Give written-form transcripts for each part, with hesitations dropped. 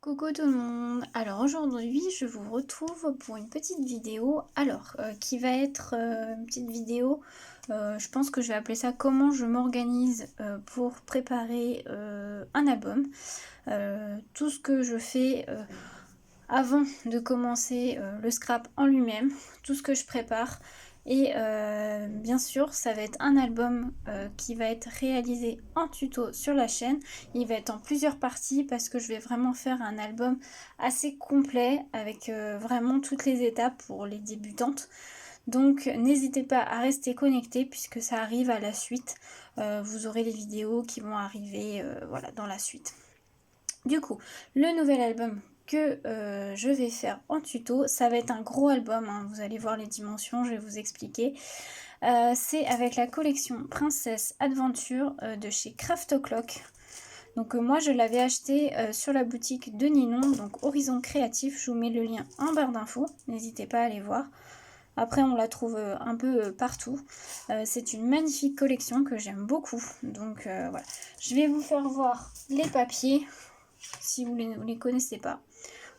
Coucou tout le monde. Alors aujourd'hui je vous retrouve pour une petite vidéo qui va être une petite vidéo, je pense que je vais appeler ça comment je m'organise pour préparer un album. Tout ce que je fais avant de commencer le scrap en lui-même, tout ce que je prépare. Et bien sûr, ça va être un album qui va être réalisé en tuto sur la chaîne. Il va être en plusieurs parties parce que je vais vraiment faire un album assez complet avec vraiment toutes les étapes pour les débutantes. Donc n'hésitez pas à rester connectés puisque ça arrive à la suite. Vous aurez les vidéos qui vont arriver voilà, dans la suite. Du coup, le nouvel album que je vais faire en tuto, ça va être un gros album, hein. Vous allez voir les dimensions, je vais vous expliquer. C'est avec la collection Princesse Adventure de chez Craft O'Clock. Donc moi je l'avais acheté sur la boutique de Ninon, donc Horizon Créatif. Je vous mets le lien en barre d'infos, n'hésitez pas à aller voir. Après on la trouve un peu partout. C'est une magnifique collection que j'aime beaucoup. Donc voilà, je vais vous faire voir les papiers si vous les connaissez pas.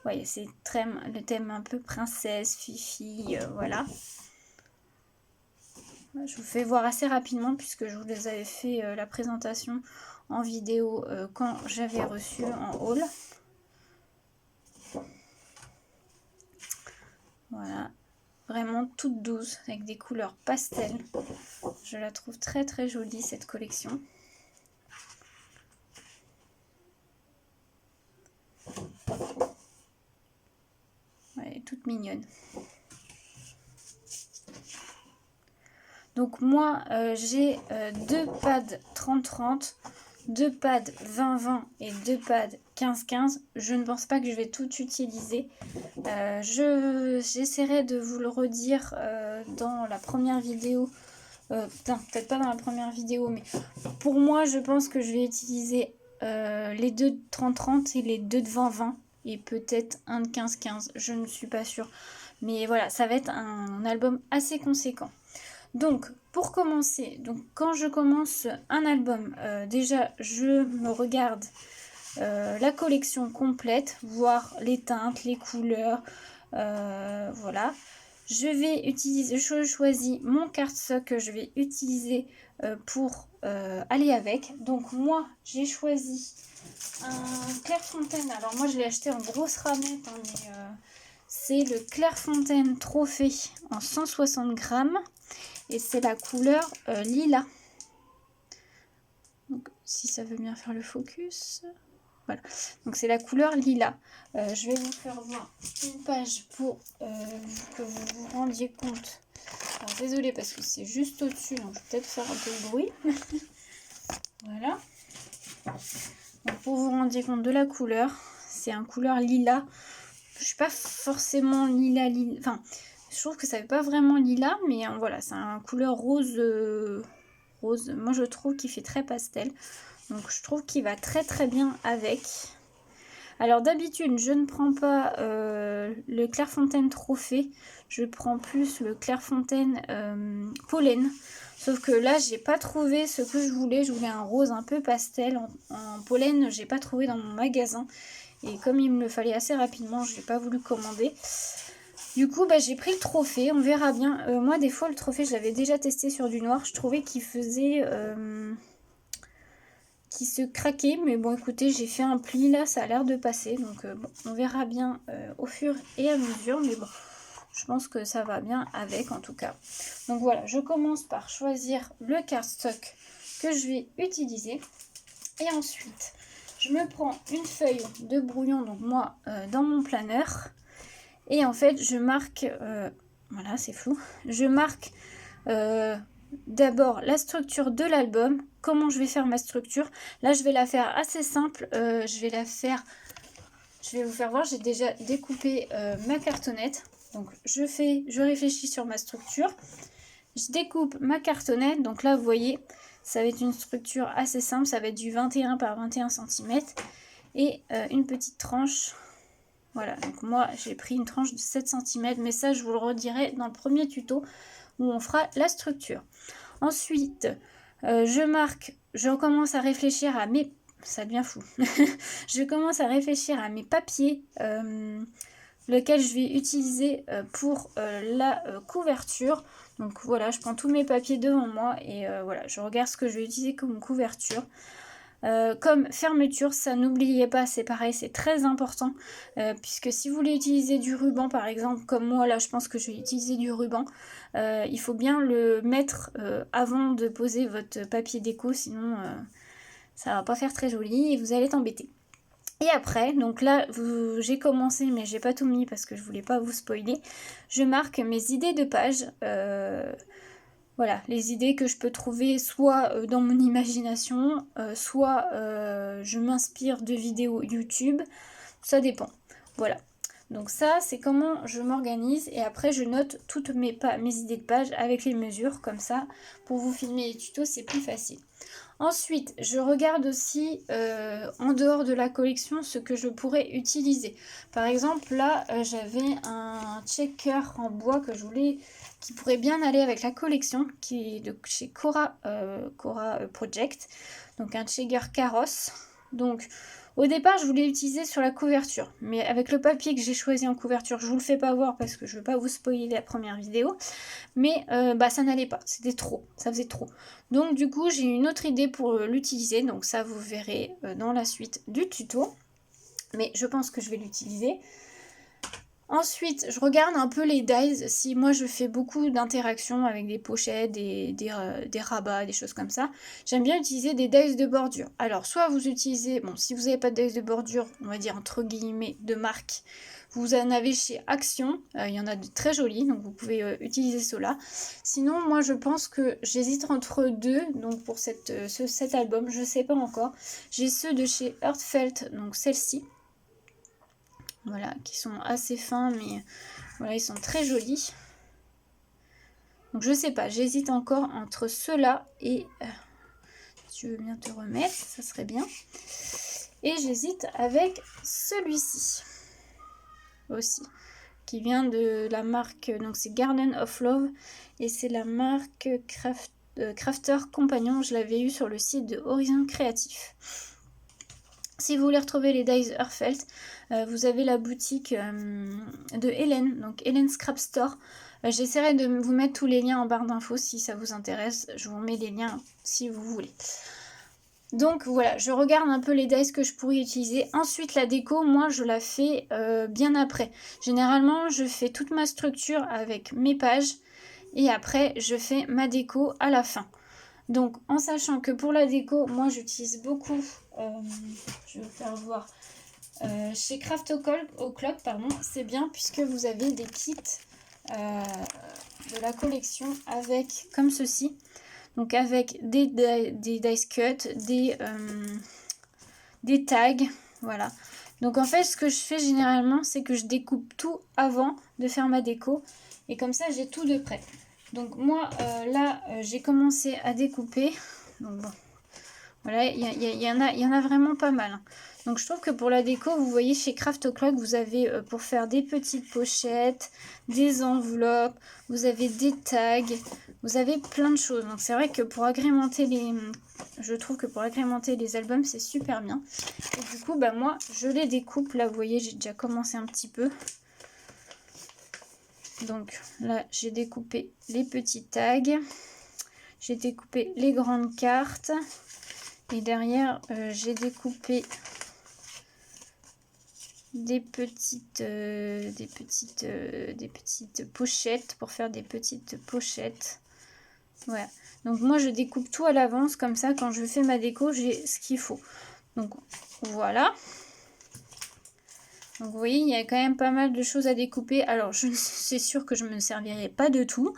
Voyez, c'est le thème un peu princesse, fifi, voilà. Je vous fais voir assez rapidement puisque je vous les avais fait la présentation en vidéo quand j'avais reçu en haul. Voilà, vraiment toute douce avec des couleurs pastel. Je la trouve très très jolie cette collection. Elle est toute mignonne. Donc moi j'ai deux pads 30-30, deux pads 20-20 et deux pads 15-15. Je ne pense pas que je vais tout utiliser. J'essaierai de vous le redire dans la première vidéo. Peut-être pas dans la première vidéo, mais pour moi je pense que je vais utiliser les deux de 30-30 et les deux de 20-20 et peut-être un de 15-15. Je ne suis pas sûre. Mais voilà, ça va être un album assez conséquent. Donc, pour commencer, quand je commence un album, déjà, je me regarde la collection complète, voir les teintes, les couleurs, voilà. Je choisis mon cardstock que je vais utiliser pour aller avec. Donc, moi, j'ai choisi un Clairefontaine. Alors, moi, je l'ai acheté en grosse ramette, hein, mais c'est le Clairefontaine Trophée en 160 grammes. Et c'est la couleur lilas. Donc, si ça veut bien faire le focus. Voilà. Donc, c'est la couleur lilas. Je vais vous faire voir une page pour que vous vous rendiez compte. Alors, désolée parce que c'est juste au-dessus. Donc, je vais peut-être faire un peu de bruit. Voilà. Donc, pour vous rendre compte de la couleur, c'est un couleur lilas. Je ne suis pas forcément lilas. Enfin, je trouve que ça fait pas vraiment lilas, mais voilà, c'est un couleur rose. Rose. Moi, je trouve qu'il fait très pastel. Donc, je trouve qu'il va très très bien avec. Alors, d'habitude, je ne prends pas le Clairefontaine Trophée. Je prends plus le Clairefontaine Pollen. Sauf que là, j'ai pas trouvé ce que je voulais. Je voulais un rose un peu pastel en pollen. J'ai pas trouvé dans mon magasin. Et comme il me le fallait assez rapidement, je n'ai pas voulu commander. Du coup, j'ai pris le trophée, on verra bien. Moi, des fois, le trophée, je l'avais déjà testé sur du noir. Je trouvais qu'il faisait... qui se craquait. Mais bon, écoutez, j'ai fait un pli, là, ça a l'air de passer. Donc, bon, on verra bien au fur et à mesure. Mais bon, je pense que ça va bien avec, en tout cas. Donc, voilà, je commence par choisir le cardstock que je vais utiliser. Et ensuite, je me prends une feuille de brouillon, donc moi, dans mon planeur. Et en fait, je marque, voilà, c'est flou, je marque d'abord la structure de l'album, comment je vais faire ma structure. Là, je vais la faire assez simple, je vais vous faire voir, j'ai déjà découpé ma cartonnette. Donc, je réfléchis sur ma structure, je découpe ma cartonnette. Donc là, vous voyez, ça va être une structure assez simple, ça va être du 21 par 21 cm et une petite tranche. Voilà, donc moi j'ai pris une tranche de 7 cm, mais ça je vous le redirai dans le premier tuto où on fera la structure. Ensuite, je commence à réfléchir à mes ça devient fou. Je commence à réfléchir à mes papiers, lequel je vais utiliser pour la couverture. Donc voilà, je prends tous mes papiers devant moi et voilà, je regarde ce que je vais utiliser comme couverture. Comme fermeture, ça n'oubliez pas, c'est pareil, c'est très important, puisque si vous voulez utiliser du ruban par exemple, comme moi là je pense que je vais utiliser du ruban, il faut bien le mettre avant de poser votre papier déco, sinon ça va pas faire très joli et vous allez être embêté. Et après, donc là j'ai commencé mais j'ai pas tout mis parce que je voulais pas vous spoiler, je marque mes idées de page. Voilà, les idées que je peux trouver soit dans mon imagination, soit je m'inspire de vidéos YouTube, ça dépend. Voilà, donc ça c'est comment je m'organise et après je note toutes mes idées de page avec les mesures, comme ça pour vous filmer les tutos c'est plus facile. Ensuite, je regarde aussi en dehors de la collection ce que je pourrais utiliser. Par exemple, là, j'avais un checker en bois que je voulais, qui pourrait bien aller avec la collection, qui est de chez Cora Project. Donc un checker carrosse. Donc au départ, je voulais l'utiliser sur la couverture, mais avec le papier que j'ai choisi en couverture, je vous le fais pas voir parce que je veux pas vous spoiler la première vidéo, mais ça n'allait pas, c'était trop, ça faisait trop. Donc du coup, j'ai une autre idée pour l'utiliser, donc ça vous verrez dans la suite du tuto, mais je pense que je vais l'utiliser. Ensuite, je regarde un peu les dies, si moi je fais beaucoup d'interactions avec des pochettes, des rabats, des choses comme ça. J'aime bien utiliser des dies de bordure. Alors, soit vous utilisez, bon, si vous n'avez pas de dies de bordure, on va dire entre guillemets de marque, vous en avez chez Action, il y en a de très jolis, donc vous pouvez utiliser ceux-là. Sinon, moi je pense que j'hésite entre deux, donc pour cet album, je ne sais pas encore. J'ai ceux de chez Heartfelt, donc celle-ci. Voilà, qui sont assez fins, mais voilà, ils sont très jolis. Donc je sais pas, j'hésite encore entre ceux-là et... si tu veux bien te remettre, ça serait bien. Et j'hésite avec celui-ci aussi, qui vient de la marque, donc c'est Garden of Love, et c'est la marque Crafter Compagnon. Je l'avais eu sur le site de Horizon Créatif. Si vous voulez retrouver les dies Heartfelt, vous avez la boutique de Hélène, donc Hélène Scrap Store. J'essaierai de vous mettre tous les liens en barre d'infos si ça vous intéresse. Je vous mets les liens si vous voulez. Donc voilà, je regarde un peu les dies que je pourrais utiliser. Ensuite, la déco, moi, je la fais bien après. Généralement, je fais toute ma structure avec mes pages et après, je fais ma déco à la fin. Donc, en sachant que pour la déco, moi, j'utilise beaucoup, je vais vous faire voir, chez Craft O'Clock, pardon, c'est bien puisque vous avez des kits de la collection avec, comme ceci, donc avec des dice cut, des tags, voilà. Donc en fait, ce que je fais généralement, c'est que je découpe tout avant de faire ma déco, et comme ça, j'ai tout de près. Donc moi, là, j'ai commencé à découper. Donc bon, voilà, il y en a vraiment pas mal. Hein. Donc je trouve que pour la déco, vous voyez chez Craft O'Clock, vous avez pour faire des petites pochettes, des enveloppes, vous avez des tags, vous avez plein de choses. Donc c'est vrai que pour agrémenter je trouve que pour agrémenter les albums, c'est super bien. Et du coup, moi, je les découpe. Là, vous voyez, j'ai déjà commencé un petit peu. Donc là, j'ai découpé les petits tags, j'ai découpé les grandes cartes et derrière, j'ai découpé des petites pochettes pour faire des petites pochettes. Voilà. Donc moi, je découpe tout à l'avance, comme ça, quand je fais ma déco, j'ai ce qu'il faut. Donc voilà. Donc vous voyez, il y a quand même pas mal de choses à découper. Alors, c'est sûr que je ne me servirai pas de tout.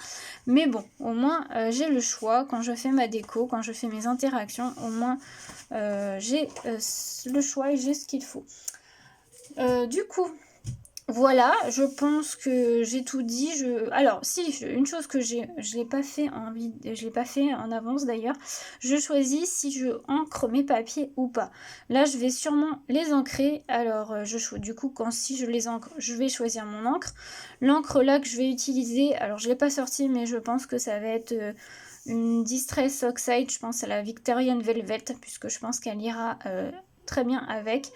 Mais bon, au moins, j'ai le choix. Quand je fais ma déco, quand je fais mes interactions, au moins, j'ai le choix et j'ai ce qu'il faut. Du coup, voilà, je pense que j'ai tout dit. Alors, si, une chose que je l'ai pas fait en avance d'ailleurs, je choisis si je encre mes papiers ou pas. Là, je vais sûrement les ancrer. Alors, du coup, si je les encre, je vais choisir mon encre. L'encre là que je vais utiliser, alors je l'ai pas sortie, mais je pense que ça va être une Distress Oxide, je pense à la Victorian Velvet, puisque je pense qu'elle ira très bien avec.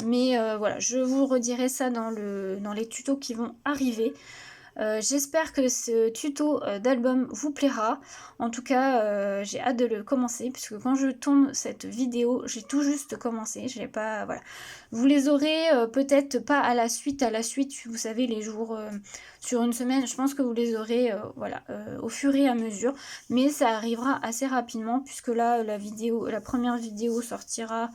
Mais voilà, je vous redirai ça dans les tutos qui vont arriver. J'espère que ce tuto d'album vous plaira. En tout cas, j'ai hâte de le commencer puisque quand je tourne cette vidéo, j'ai tout juste commencé. J'ai pas, voilà. Vous les aurez peut-être pas à la suite, vous savez, les jours sur une semaine. Je pense que vous les aurez, voilà, au fur et à mesure. Mais ça arrivera assez rapidement puisque là, la première vidéo sortira.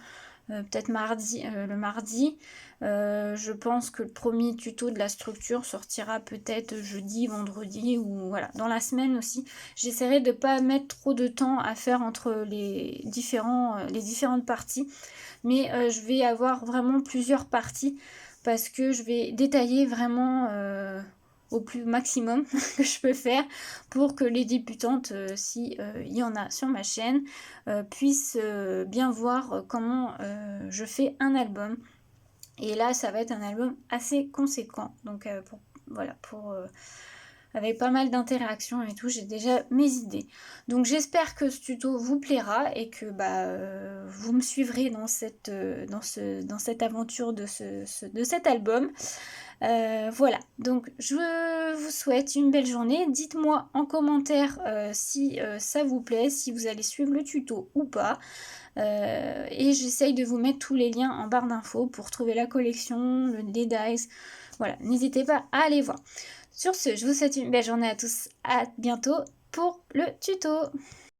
Peut-être le mardi. Je pense que le premier tuto de la structure sortira peut-être jeudi, vendredi ou voilà, dans la semaine aussi. J'essaierai de ne pas mettre trop de temps à faire entre les différentes parties, mais je vais avoir vraiment plusieurs parties parce que je vais détailler vraiment au plus maximum que je peux faire pour que les débutantes, si il y en a sur ma chaîne, puissent bien voir comment je fais un album. Et là, ça va être un album assez conséquent. Donc voilà, avec pas mal d'interactions et tout, j'ai déjà mes idées. Donc j'espère que ce tuto vous plaira et que vous me suivrez dans cette aventure de cet album. Voilà, donc je vous souhaite une belle journée. Dites-moi en commentaire si ça vous plaît, si vous allez suivre le tuto ou pas. Et j'essaye de vous mettre tous les liens en barre d'infos pour trouver la collection, les dies. Voilà, n'hésitez pas à aller voir. Sur ce, je vous souhaite une belle journée à tous. À bientôt pour le tuto.